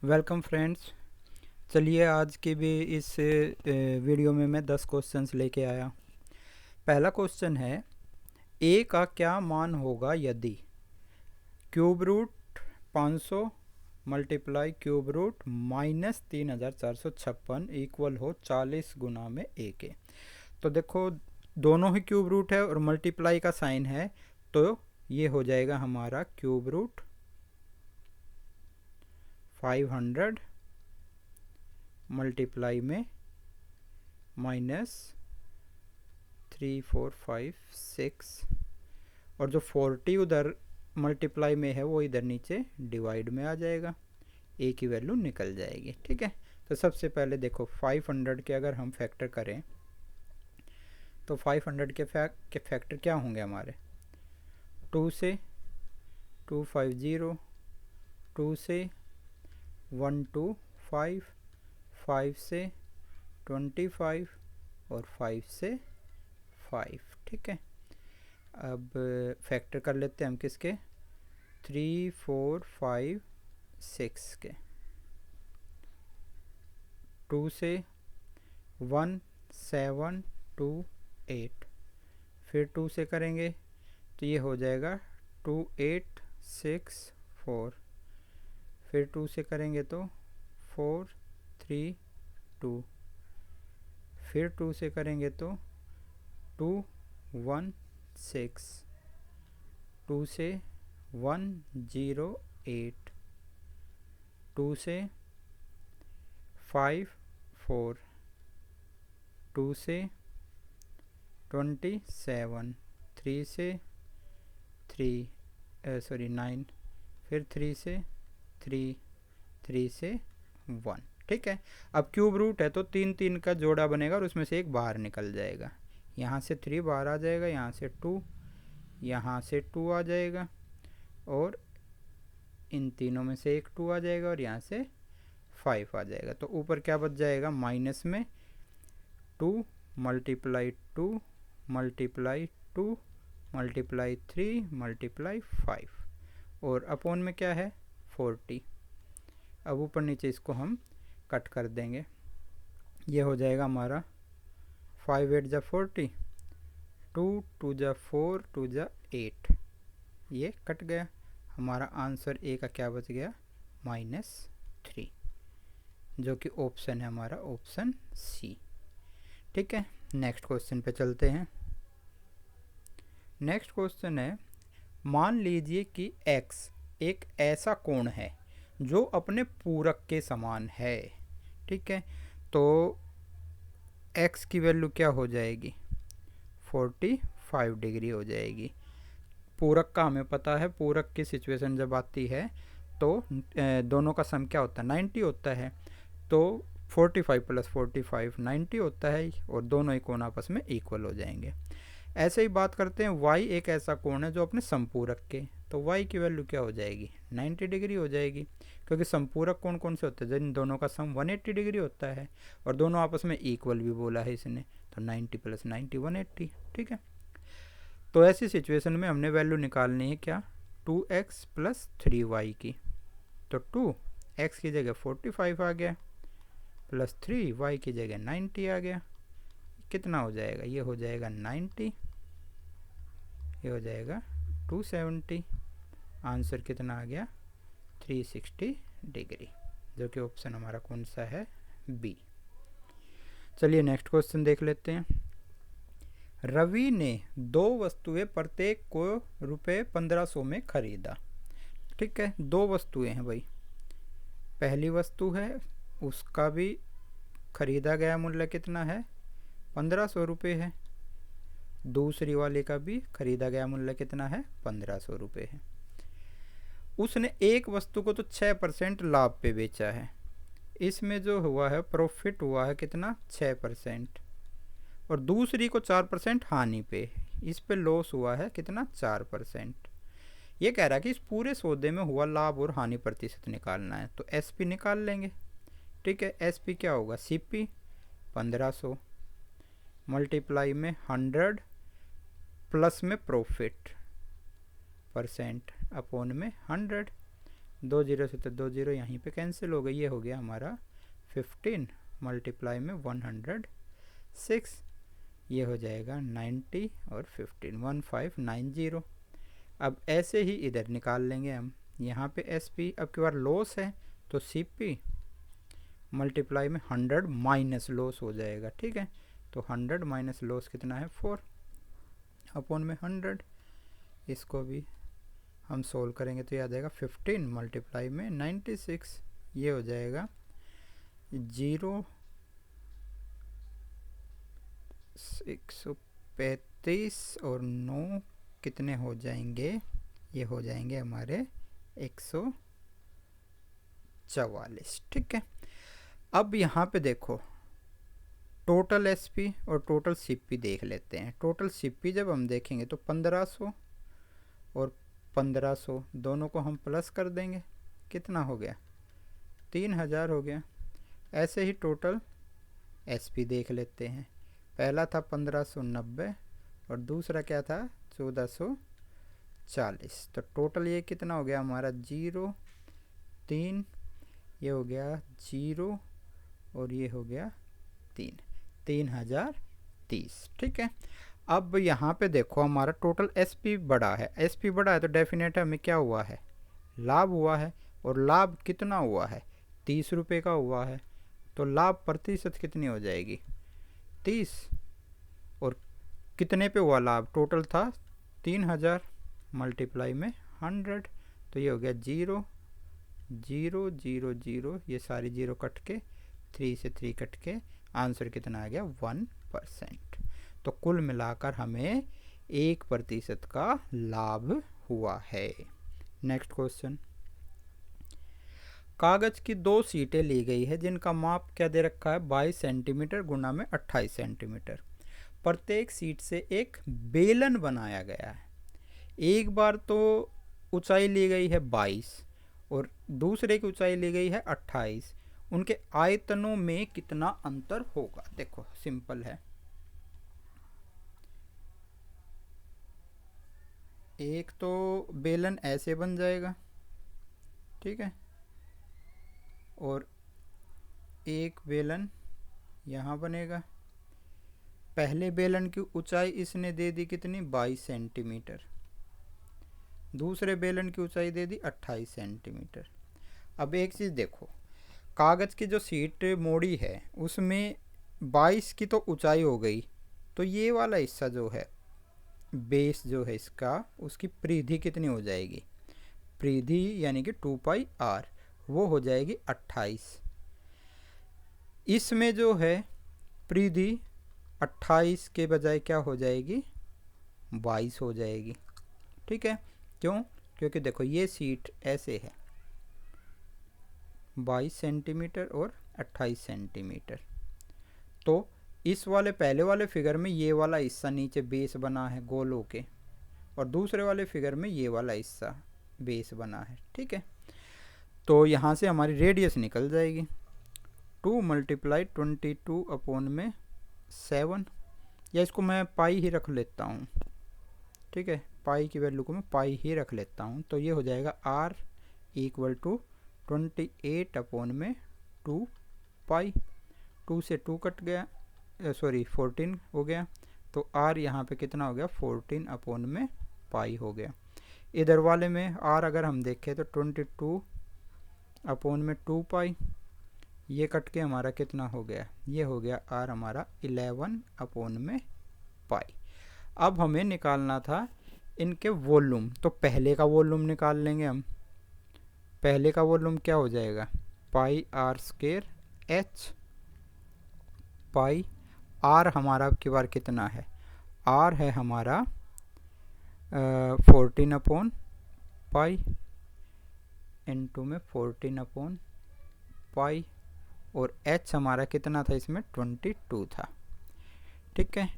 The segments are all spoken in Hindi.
Welcome friends. चलिए आज की भी इस वीडियो में मैं 10 क्वेश्चंस लेके आया। पहला क्वेश्चन है, ए का क्या मान होगा यदि cube root 500 multiply cube root minus 3456 equal हो 40 गुना में ए के। तो देखो, दोनों ही क्यूब रूट है और मल्टीप्लाई का साइन है, तो ये हो जाएगा हमारा क्यूब रूट 500 मल्टीप्लाई में माइनस 3456 और जो 40 उधर मल्टीप्लाई में है वो इधर नीचे डिवाइड में आ जाएगा, ए की वैल्यू निकल जाएगी। ठीक है, तो सबसे पहले देखो 500 के अगर हम फैक्टर करें तो 500 के फैक्टर क्या होंगे हमारे, 2 से 250, 2 से 125, 5 से 25 और 5 से 5। ठीक है, अब फैक्टर कर लेते हैं हम किसके, 3 4 5 6 के। 2 से 1 7 2 8, फिर 2 से करेंगे तो ये हो जाएगा 2 8 6 4, फिर 2 से करेंगे तो 4 3 2, फिर 2 से करेंगे तो 2 1 6, 2 से 1 0 8, 2 से 5 4, 2 से 27, 3 से 9, फिर 3 से 3, 3 से 1। ठीक है, अब क्यूब रूट है तो 3 3 का जोड़ा बनेगा और उसमें से एक बाहर निकल जाएगा। यहाँ से 3 बाहर आ जाएगा, यहाँ से 2, यहाँ से 2 आ जाएगा और इन तीनों में से एक 2 आ जाएगा और यहाँ से 5 आ जाएगा। तो ऊपर क्या बच जाएगा, माइनस में 2 मल्टीप्लाई 2 मल्टीप्लाई 2 मल्टीप्लाई 3 मल्टीप्लाई 5 और अपोन में क्या है 40। अब ऊपर नीचे इसको हम कट कर देंगे, ये हो जाएगा हमारा 5 8 जा 40, 2 2 जा 4 2 जा 8, ये कट गया। हमारा आंसर ए का क्या बच गया, -3, जो कि ऑप्शन है हमारा ऑप्शन सी। ठीक है, नेक्स्ट क्वेश्चन पे चलते हैं। नेक्स्ट क्वेश्चन है, मान लीजिए कि x एक ऐसा कोण है जो अपने पूरक के समान है। ठीक है, तो x की वैल्यू क्या हो जाएगी, 45 डिग्री हो जाएगी। पूरक का हमें पता है, पूरक की सिचुएशन जब आती है तो दोनों का सम क्या होता है, 90 होता है। तो 45 प्लस 45 90 होता है और दोनों ही कोण आपस में इक्वल हो जाएंगे। ऐसे ही बात करते हैं, y एक ऐसा कोण है जो अपने संपूरक के, तो y की वैल्यू क्या हो जाएगी, 90 डिग्री हो जाएगी, क्योंकि संपूरक कोण कौन से होते हैं, जिन दोनों का सम 180 डिग्री होता है और दोनों आपस में इक्वल भी बोला है इसने, तो 90 प्लस 90 180। ठीक है, तो ऐसी सिचुएशन में हमने वैल्यू निकालनी है क्या, 2x प्लस 3y की। तो 2x की जगह 45 आ गया प्लस 3y की जगह 90 आ गया, कितना हो जाएगा, ये हो जाएगा 90, ये हो जाएगा 270। आंसर कितना आ गया, 360 डिग्री, जो कि ऑप्शन हमारा कौन सा है, बी। चलिए नेक्स्ट क्वेश्चन देख लेते हैं। रवि ने 2 वस्तुएं प्रत्येक को रुपये 1500 में खरीदा। ठीक है, 2 वस्तुएं हैं भाई, पहली वस्तु है उसका भी खरीदा गया मूल्य कितना है, 1500 रुपये है, दूसरी वाले का भी खरीदा गया मूल्य कितना है, 1500 रुपये है। उसने एक वस्तु को तो 6% लाभ पे बेचा है, इसमें जो हुआ है प्रॉफिट हुआ है कितना, 6%, और दूसरी को 4% हानि पे, इस पे लॉस हुआ है कितना, 4%। ये कह रहा है कि इस पूरे सौदे में हुआ लाभ और हानि प्रतिशत निकालना है, तो एसपी निकाल लेंगे। ठीक है, एसपी क्या होगा, सीपी 1500 मल्टीप्लाई में 100 प्लस में प्रॉफिट परसेंट अपॉन में 100 2 जीरो से तो 2 जीरो यहीं पे कैंसिल हो गई, ये हो गया हमारा 15 मल्टीप्लाई में 106, ये हो जाएगा 90 और 15 1590। अब ऐसे ही इधर निकाल लेंगे हम, यहाँ पे SP अब की बार लॉस है तो CP मल्टीप्लाई में 100 माइनस लॉस हो जाएगा, ठीक है। तो 100 माइनस लॉस कितना है 4 अपॉन में 100। इसको भी हम सोल्व करेंगे तो याद आएगा 15 मल्टीप्लाई में 96, ये हो जाएगा 135 और 9 कितने हो जाएंगे, ये हो जाएंगे हमारे 144, ठीक है। अब यहाँ पे देखो टोटल SP और टोटल CP देख लेते हैं। टोटल CP जब हम देखेंगे तो 1500 और 1500 दोनों को हम प्लस कर देंगे, कितना हो गया 3000 हो गया। ऐसे ही टोटल SP देख लेते हैं, पहला था 1590 और दूसरा क्या था 1440। तो टोटल ये कितना हो गया हमारा 0 3, ये हो गया 0 और ये हो गया 3, 3030, ठीक है। अब यहाँ पे देखो हमारा टोटल SP बड़ा है, SP बड़ा है तो डेफिनेट हमें क्या हुआ है, लाभ हुआ है। और लाभ कितना हुआ है 30 रुपये का हुआ है, तो लाभ प्रतिशत कितनी हो जाएगी 30। और कितने पे हुआ लाभ, टोटल था 3000 मल्टीप्लाई में 100, तो ये हो गया 0 0 0 0, ये सारी 0 कट के 3 से 3 कट के आंसर कितना आ गया 1%। तो कुल मिलाकर हमें 1% का लाभ हुआ है। नेक्स्ट क्वेश्चन, कागज की 2 सीटें ली गई है जिनका माप क्या दे रखा है 22 सेंटीमीटर गुना में 28 सेंटीमीटर। प्रत्येक सीट से एक बेलन बनाया गया है। एक बार तो ऊंचाई ली गई है 22 और दूसरे की ऊंचाई ली गई है 28, उनके आयतनों में कितना अंतर होगा। देखो सिंपल है, एक तो बेलन ऐसे बन जाएगा, ठीक है, और एक बेलन यहाँ बनेगा। पहले बेलन की ऊंचाई इसने दे दी कितनी 22 सेंटीमीटर, दूसरे बेलन की ऊंचाई दे दी 28 सेंटीमीटर। अब एक चीज़ देखो, कागज़ की जो सीट मोड़ी है उसमें 22 की तो ऊंचाई हो गई, तो ये वाला हिस्सा जो है बेस जो है इसका, उसकी परिधि कितनी हो जाएगी, परिधि यानी कि 2πr, वो हो जाएगी 28। इसमें जो है परिधि 28 के बजाय क्या हो जाएगी 22 हो जाएगी, ठीक है। क्यों, क्योंकि देखो ये सीट ऐसे है 22 सेंटीमीटर और 28 सेंटीमीटर, तो इस वाले पहले वाले फिगर में ये वाला हिस्सा नीचे बेस बना है गोल होके, और दूसरे वाले फिगर में ये वाला हिस्सा बेस बना है, ठीक है। तो यहाँ से हमारी रेडियस निकल जाएगी 2 मल्टीप्लाई 22 अपॉन में 7, या इसको मैं पाई ही रख लेता हूँ, ठीक है, पाई की वैल्यू को मैं पाई ही रख लेता हूँ। तो ये हो जाएगा R इक्वल टू 28 अपॉन में 2 पाई, 2 से 2 कट गया, सॉरी 14 हो गया, तो R यहाँ पे कितना हो गया 14 अपॉन में पाई हो गया। इधर वाले में R अगर हम देखें तो 22 अपॉन में 2 पाई, ये कट के हमारा कितना हो गया, ये हो गया R हमारा 11 अपॉन में पाई। अब हमें निकालना था इनके वॉल्यूम, तो पहले का वॉल्यूम निकाल लेंगे हम। पहले का वॉल्यूम क्या हो जाएगा पाई R स्क्वायर H, पाई R हमारा अब की बार कितना है, R है हमारा 14 अपॉन पाई, इनटू में 14 अपॉन पाई, और H हमारा कितना था इसमें 22 था, ठीक है।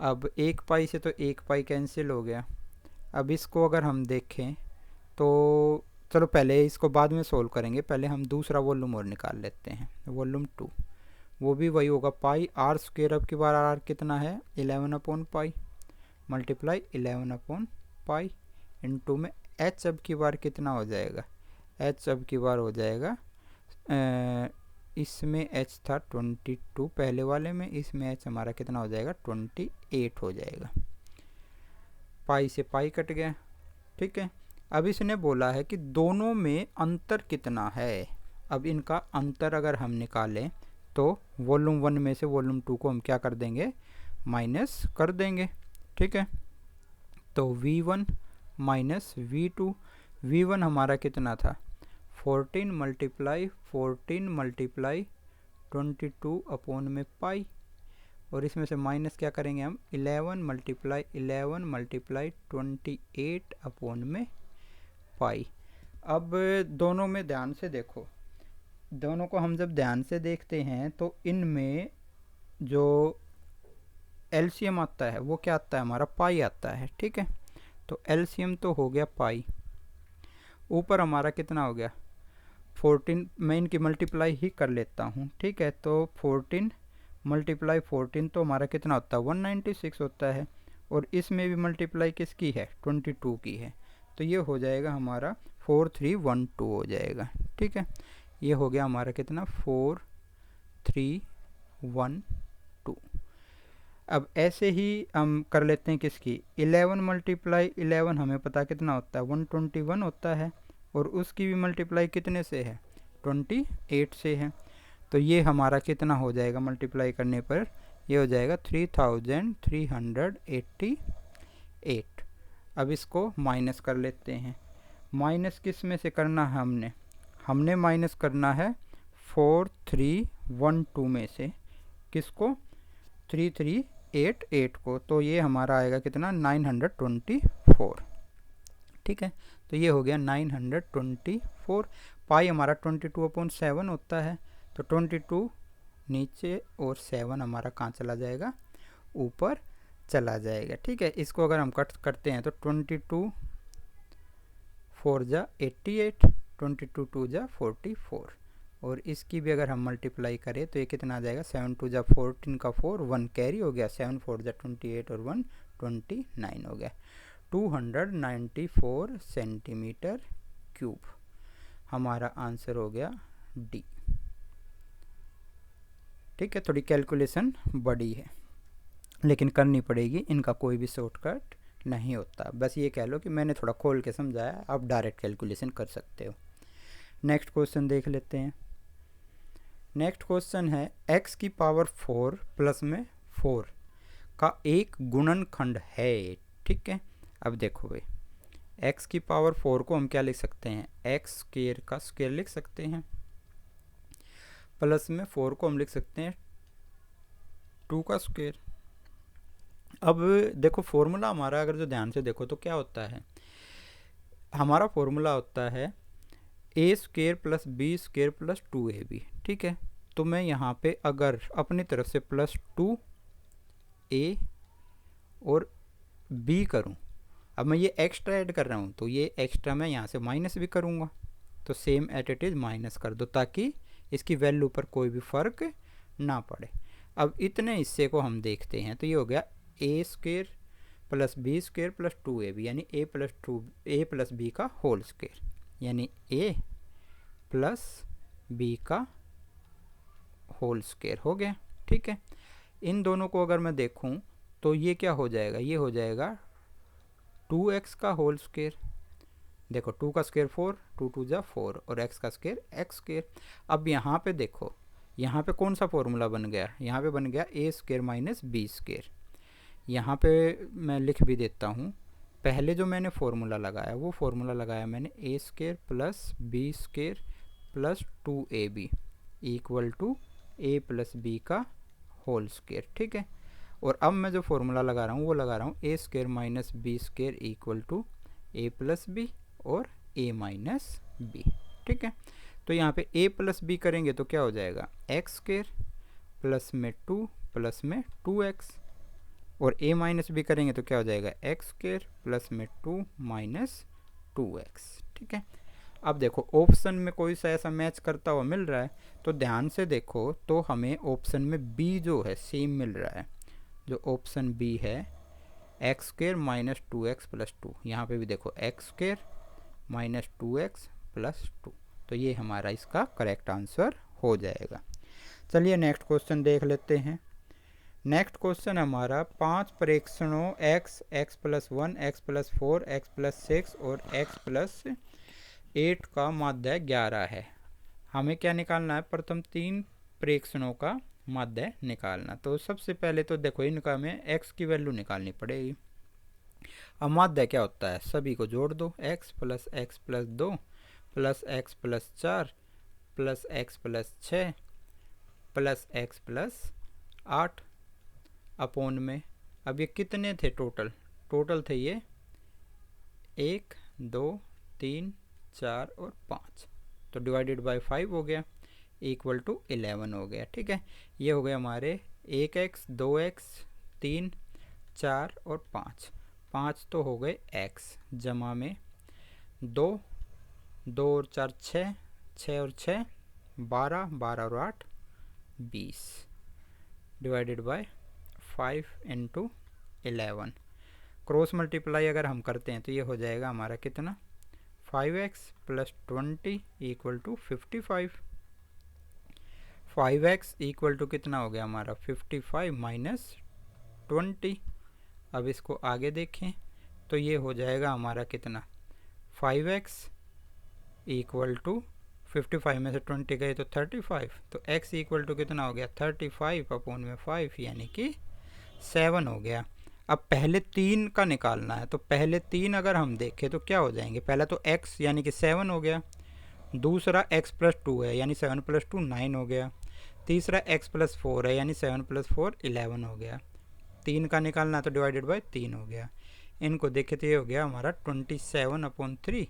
अब 1 पाई से तो 1 पाई कैंसिल हो गया। अब इसको अगर हम देखें तो चलो पहले इसको बाद में सोल्व करेंगे, पहले हम दूसरा वॉल्यूम और निकाल लेते हैं, वॉल्यूम 2, वो भी वही होगा पाई R स्क्वायर, अब की बार R कितना है 11 upon pi multiply 11 upon pi, into में H अब की बार कितना हो जाएगा h अब की बार हो जाएगा, इसमें h था 22 पहले वाले में, इसमें h हमारा कितना हो जाएगा 28 हो जाएगा। पाई से पाई कट गया, ठीक है। अब इसने बोला है कि दोनों में अंतर कितना है। अब इनका अंतर अगर हम निकालें तो वॉल्यूम 1 में से वॉल्यूम 2 को हम क्या कर देंगे, माइनस कर देंगे, ठीक है। तो v1 माइनस v2, v1 हमारा कितना था 14 मल्टीप्लाई 22 अपॉन में पाई, और इसमें से माइनस क्या करेंगे हम 11 मल्टीप्लाई 28 अपॉन में पाई। अब दोनों में ध्यान से देखो, दोनों को हम जब ध्यान से देखते हैं तो इनमें जो एलसीएम आता है वो क्या आता है हमारा पाई आता है, ठीक है। तो एलसीएम तो हो गया पाई, ऊपर हमारा कितना हो गया 14, मैं इनकी मल्टीप्लाई ही कर लेता हूँ, ठीक है। तो 14 मल्टीप्लाई 14 तो हमारा कितना होता है 196 होता है, और इसमें भी मल्टीप्लाई किसकी है 22 की है, तो ये हो जाएगा हमारा 4312 हो जाएगा, ठीक है। ये हो गया हमारा कितना 4312। अब ऐसे ही हम कर लेते हैं किसकी 11 मल्टीप्लाई 11 हमें पता कितना होता है 121 होता है, और उसकी भी मल्टीप्लाई कितने से है 28 से है, तो ये हमारा कितना हो जाएगा मल्टीप्लाई करने पर, ये हो जाएगा 3388। अब इसको माइनस कर लेते हैं। माइनस किस में से करना है हमने माइनस करना है 4312 में से, किसको 3388 को, तो ये हमारा आएगा कितना 924, ठीक है। तो ये हो गया 924। पाई हमारा 22/7 होता है, तो 22 नीचे और 7 हमारा कहाँ चला जाएगा ऊपर चला जाएगा, ठीक है। इसको अगर हम कट करते हैं तो 22 4 जा 88, 22 2 जा 44, और इसकी भी अगर हम मल्टीप्लाई करें तो ये कितना आ जाएगा 7 2 जा 14 का 4, 1 कैरी हो गया, 7 4 जा 28 और 1 29 हो गया, 294 सेंटीमीटर क्यूब हमारा आंसर हो गया डी, ठीक है। थोड़ी कैलकुलेशन बड़ी है लेकिन करनी पड़ेगी, इनका कोई भी शॉर्टकट नहीं होता, बस ये कह लो कि मैंने थोड़ा खोल के समझाया, आप डायरेक्ट कैलकुलेशन कर सकते हो। नेक्स्ट क्वेश्चन देख लेते हैं। नेक्स्ट क्वेश्चन है x की पावर 4 प्लस में 4 का एक गुणनखंड है, ठीक है। अब देखो भाई x की पावर 4 को हम क्या लिख सकते हैं x स्क्वायर का स्क्वायर लिख सकते हैं, प्लस में 4 को हम लिख सकते हैं 2 का स्क्वायर। अब देखो फॉर्मूला हमारा अगर जो ध्यान से देखो तो क्या होता है, हमारा फॉर्मूला होता है A square plus B square plus 2ab, ठीक है। तो मैं यहाँ पे अगर अपनी तरफ से प्लस 2a और b करूँ, अब मैं ये एक्स्ट्रा ऐड कर रहा हूँ तो ये एक्स्ट्रा मैं यहाँ से माइनस भी करूँगा, तो same at it is minus कर दो ताकि इसकी वैल्यू पर कोई भी फ़र्क ना पड़े। अब इतने हिस्से को हम देखते हैं तो ये हो गया A square plus B square plus 2ab, यानी ए प्लस बी का होल स्क्वायर, यानी a प्लस बी का होल स्क्वायर हो गया, ठीक है। इन दोनों को अगर मैं देखूं तो ये क्या हो जाएगा, ये हो जाएगा 2x का होल स्क्वायर, देखो 2 का स्क्वायर 4, 2 2 जा 4 और x का स्क्वायर x स्क्वायर। अब यहाँ पे देखो, यहाँ पे कौन सा फॉर्मूला बन गया, यहाँ पे बन गया A square minus B square. यहाँ पे मैं लिख भी देता हूँ, पहले जो मैंने फॉर्मूला लगाया वो फॉर्मूला लगाया मैंने A square plus B square plus 2ab equal to A plus B का होल स्क्वायर, ठीक है। और अब मैं जो फॉर्मूला लगा रहा हूँ वो लगा रहा हूँ A square minus B square equal to A plus B और ए माइनस बी, ठीक है। तो यहाँ पे a प्लस बी करेंगे तो क्या हो जाएगा एक्स स्क्वायर प्लस में 2 प्लस में 2x, और a माइनस बी करेंगे तो क्या हो जाएगा एक्स स्क्वायर प्लस में 2 माइनस 2x, ठीक है। अब देखो ऑप्शन में कोई सा ऐसा मैच करता हुआ मिल रहा है तो ध्यान से देखो, तो हमें ऑप्शन में b जो है सेम मिल रहा है, जो ऑप्शन b है x square minus 2x plus 2, यहाँ पे भी देखो x square minus 2x plus 2। तो ये हमारा इसका करेक्ट आंसर हो जाएगा। चलिए नेक्स्ट क्वेश्चन देख लेते हैं। नेक्स्ट क्वेश्चन हमारा 5 प्रेक्षणों x, x plus 1, x plus 4, x plus 6 और x प्लस 8 का माध्य 11 है। हमें क्या निकालना है? प्रथम 3 प्रेक्षणों का माध्य निकालना। तो सबसे पहले तो देखो इनका हमें x की वैल्यू निकालनी पड़ेगी। अब माध्य क्या होता है? सभी को जोड़ दो, x plus 2 plus x plus 4 plus x plus 6 plus x plus 8 upon में। अब ये कितने थे टोटल? टोटल थे ये 1, 2, 3, 4 और 5। तो डिवाइडेड बाय 5 हो गया, इक्वल टू 11 हो गया। ठीक है, ये हो गए हमारे 1x, 2x, 3, 4 और 5। 5 तो हो गए x, जमा में 2, 2 और 4 6, 6 और 6 12, 12 और 8 20, divided by 5 into 11। Cross multiply अगर हम करते हैं तो ये हो जाएगा हमारा कितना? 5x plus 20 equal to 55। 5x equal to कितना हो गया हमारा? 55 माइनस 20। अब इसको आगे देखें तो ये हो जाएगा हमारा कितना? 5x इक्वल टू 55 में से 20 गए तो 35। तो x इक्वल टू कितना हो गया? 35 अपोन में 5 यानी कि 7 हो गया। अब पहले 3 का निकालना है, तो पहले 3 अगर हम देखें तो क्या हो जाएंगे? पहला तो x यानी कि 7 हो गया, दूसरा x प्लस 2 है यानी 7 प्लस 2 9 हो गया, तीसरा x प्लस 4 है यानी 7 प्लस 4 11 हो गया। 3 का निकालना तो डिवाइडेड बाय 3 हो गया। इनको देखें तो ये हो गया हमारा 27 अपॉन 3,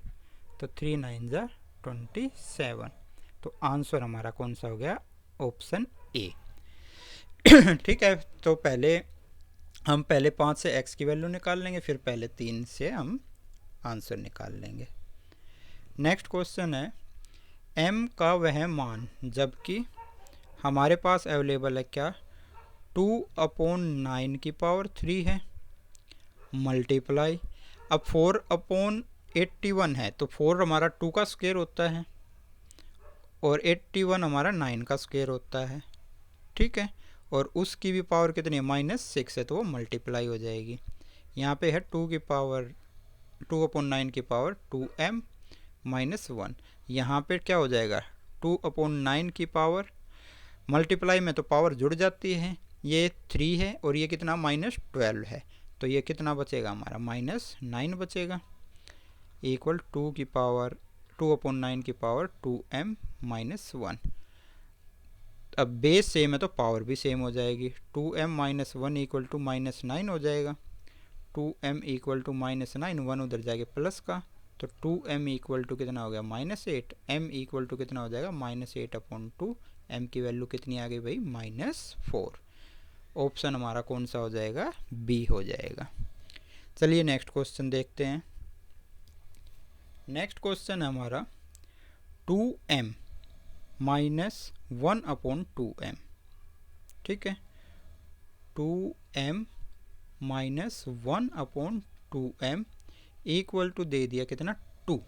तो 3 9 जा 27। तो आंसर हमारा कौन सा हो गया? Option A. ठीक है, तो हम पहले 5 से x की वैल्यू निकाल लेंगे, फिर पहले 3 से हम आंसर निकाल लेंगे। नेक्स्ट क्वेश्चन है m का वह मान जबकि हमारे पास अवेलेबल है क्या? 2/9 की पावर 3 है, मल्टीप्लाई। अब 4/81 है, तो 4 हमारा 2 का स्क्वायर होता है और 81 हमारा 9 का स्क्वायर होता है। ठीक है, और उसकी भी पावर कितनी है? -6 है, तो वो मल्टीप्लाई हो जाएगी। यहाँ पे है 2/9 की पावर 2m माइनस 1। यहाँ पे क्या हो जाएगा? 2/9 की पावर, मल्टीप्लाई में तो पावर जुड़ जाती है, ये 3 है और ये कितना? -12 है, तो ये कितना बचेगा हमारा? -9 बचेगा, इक्वल 2/9 की पावर 2m माइनस 1। अब बेस सेम है तो पावर भी सेम हो जाएगी। 2m माइनस 1 इक्वल टू -9 हो जाएगा। 2m इक्वल टू -9, 1 उधर जाएगा प्लस का, तो 2m इक्वल टू कितना हो गया? -8। m इक्वल टू कितना हो जाएगा? -8/2। m की वैल्यू कितनी आ गई भाई? -4। ऑप्शन हमारा कौन सा हो जाएगा? बी हो जाएगा। चलिए नेक्स्ट क्वेश्चन देखते हैं। नेक्स्ट क्वेश्चन है हमारा 2m माइनस 1/2m। ठीक है, 2m minus 1/2m equal to दे दिया कितना? 2।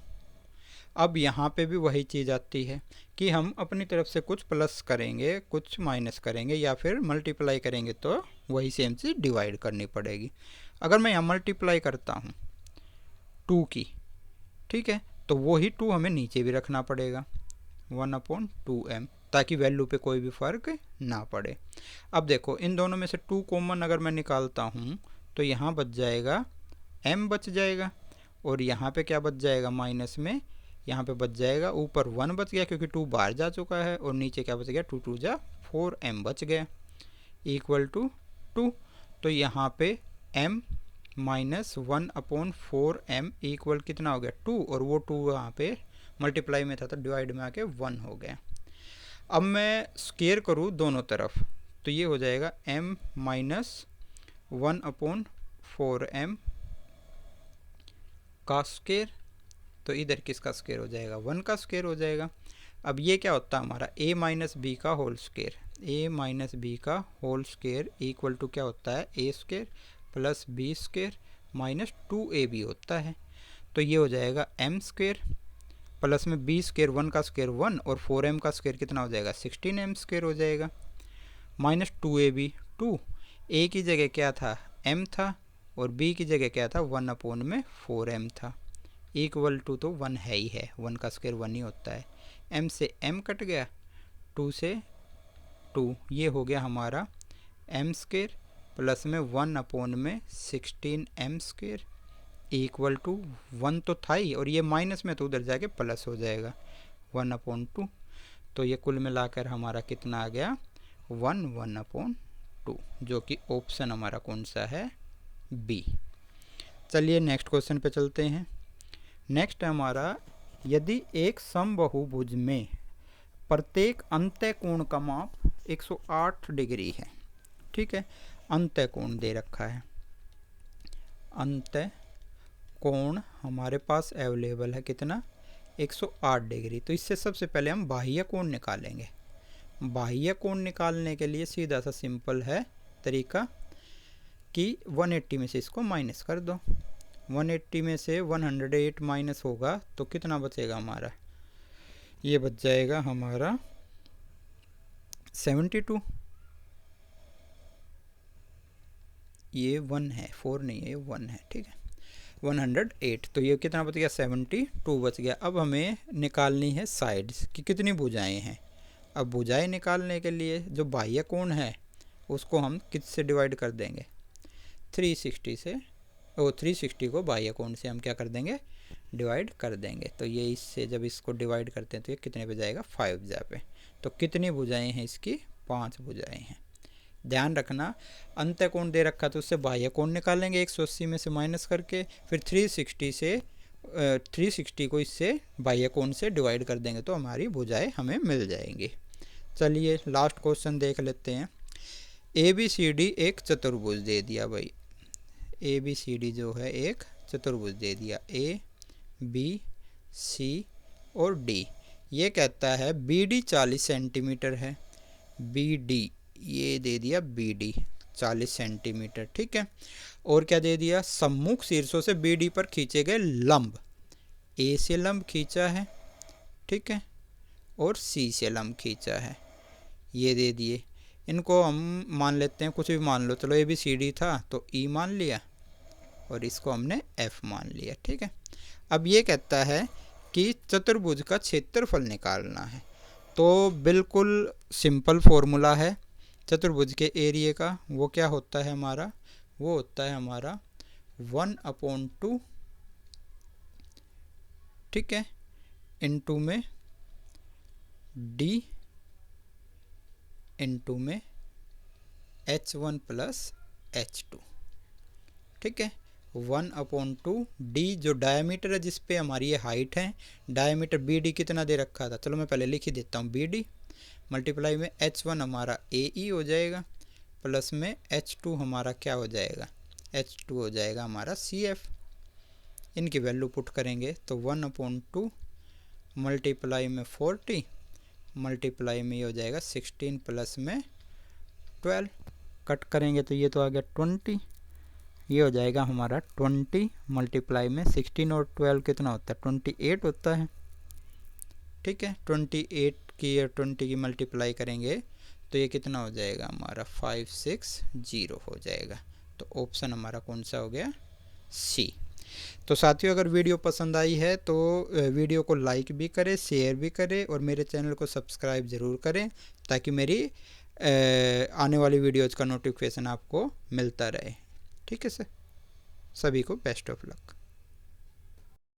अब यहाँ पे भी वही चीज़ आती है कि हम अपनी तरफ से कुछ प्लस करेंगे, कुछ माइनस करेंगे या फिर मल्टीप्लाई करेंगे, तो वही सेम चीज़ डिवाइड करनी पड़ेगी। अगर मैं यहाँ मल्टीप्लाई करता हूँ 2 की, ठीक है, तो वही 2 हमें नीचे भी रखना पड़ेगा 1/2m, ताकि वैल्यू पे कोई भी फ़र्क ना पड़े। अब देखो इन दोनों में से 2 कॉमन अगर मैं निकालता हूँ तो यहाँ बच जाएगा m बच जाएगा, और यहाँ पे क्या बच जाएगा? माइनस में यहाँ पे बच जाएगा, ऊपर 1 बच गया क्योंकि 2 बाहर जा चुका है, और नीचे क्या बच गया? 2 2 जा 4m बच गया, इक्वल टू 2। तो यहाँ पे m माइनस 1/4m इक्वल कितना हो गया? 2, और वो 2 यहाँ पे मल्टीप्लाई में था तो डिवाइड में आके 1 हो गया। अब मैं स्क्वायर करूँ दोनों तरफ तो ये हो जाएगा m माइनस 1/4m का स्क्वायर, तो इधर किसका स्क्वायर हो जाएगा? 1 का स्क्वायर हो जाएगा। अब ये क्या होता है हमारा? a माइनस बी का whole square, a minus B का होल स्क्वायर इक्वल टू क्या होता है? a square plus B square minus 2ab होता है। तो ये हो जाएगा m स्क्वायर प्लस में बी स्क्वायर 1 का स्क्वायर 1 और 4m का स्क्वायर कितना हो जाएगा 16m स्क्वायर हो जाएगा, माइनस 2ab 2, ए की जगह क्या था m था और b की जगह क्या था 1 अपॉन में 4m था, इक्वल टू तो 1 है ही है, 1 का स्क्वायर 1 ही होता है, m से m कट गया, 2 से 2, ये हो गया हमारा m स्क्वायर प्लस में 1 अपॉन में 16m स्क्वायर इक्वल टू 1 तो था ही और ये माइनस में तो उधर जाके प्लस हो जाएगा 1 अपॉन 2, तो ये कुल मिलाकर हमारा कितना आ गया 1 अपॉन 2, जो कि ऑप्शन हमारा कौन सा है बी। चलिए नेक्स्ट क्वेश्चन पे चलते हैं। नेक्स्ट हमारा, यदि एक समबाहुभुज में प्रत्येक अंतः कोण का माप 108 डिग्री है, ठीक है, अंतः कोण दे रखा है, अंतः कोण हमारे पास अवेलेबल है कितना 108 डिग्री, तो इससे सबसे पहले हम बाह्य कोण निकालेंगे। बाह्य कोण निकालने के लिए सीधा सा सिंपल है तरीका कि 180 में से इसको माइनस कर दो, 180 में से 108 माइनस होगा तो कितना बचेगा हमारा, ये बच जाएगा हमारा 72, ये 1 है 4 नहीं है, ये 1 है, ठीक है, 108, तो ये कितना बच गया 72 बच गया। अब हमें निकालनी है साइड्स कि कितनी भुजाएं हैं। अब भुजाएं निकालने के लिए जो बाह्य कोण है उसको हम किससे डिवाइड कर देंगे 360 से, और 360 को बाह्य कोण से हम क्या कर देंगे डिवाइड कर देंगे, तो ये इससे जब इसको डिवाइड करते हैं तो ये कितने पे जाएगा 5 जा पे, तो कितनी भुजाएं हैं इसकी 5 भुजाएं हैं। ध्यान रखना अंतः कोण दे रखा तो उससे बाह्य कोण निकालेंगे 180 में से माइनस करके, फिर 360 को इससे बाह्य कोण से डिवाइड कर देंगे तो हमारी भुजाएं हमें मिल जाएंगी। चलिए लास्ट क्वेश्चन देख लेते हैं। ABCD एक चतुर्भुज दे दिया भाई, ABCD जो है एक चतुर्भुज दे दिया, A B C और D। ये कहता है BD 40 सेंटीमीटर है, BD ये दे दिया BD 40 सेंटीमीटर, ठीक है, और क्या दे दिया सम्मुख शीर्षों से BD पर खींचे गए लंब, A से लंब खींचा है, ठीक है, और C से लंब खींचा है, ये दे दिए। इनको हम मान लेते हैं कुछ भी मान लो, चलो ABCD था तो E मान लिया और इसको हमने F मान लिया, ठीक है। अब ये कहता है कि चतुर्भुज का क्षेत्रफल निकालना है, तो बिल्कुल सिंपल फॉर्मूला है चतुर्भुज के एरिया का, वो क्या होता है हमारा, वो होता है हमारा 1/2, ठीक है, इनटू में D इनटू में H1 प्लस H2, ठीक है, 1/2 D जो डायमीटर है जिस पे हमारी ये हाइट है, डायमीटर BD कितना दे रखा था, चलो मैं पहले लिख ही देता हूँ, BD मल्टीप्लाई में H1 हमारा AE हो जाएगा, प्लस में H2 हमारा क्या हो जाएगा, H2 हो जाएगा हमारा CF। इनकी वैल्यू पुट करेंगे तो 1/2 मल्टीप्लाई में 40 मल्टीप्लाई में ये हो जाएगा 16 प्लस में 12, कट करेंगे तो ये तो आ गया 20, ये हो जाएगा हमारा 20 मल्टीप्लाई में 16 और 12 कितना होता है 28 होता है, ठीक है, 28 की और 20 की मल्टीप्लाई करेंगे तो ये कितना हो जाएगा हमारा 560 हो जाएगा, तो ऑप्शन हमारा कौन सा हो गया सी। तो साथियों अगर वीडियो पसंद आई है तो वीडियो को लाइक भी करें, शेयर भी करें और मेरे चैनल को सब्सक्राइब ज़रूर करें ताकि मेरी आने वाली वीडियोज़ का नोटिफिकेशन आपको मिलता रहे, ठीक है सर। सभी को बेस्ट ऑफ लक।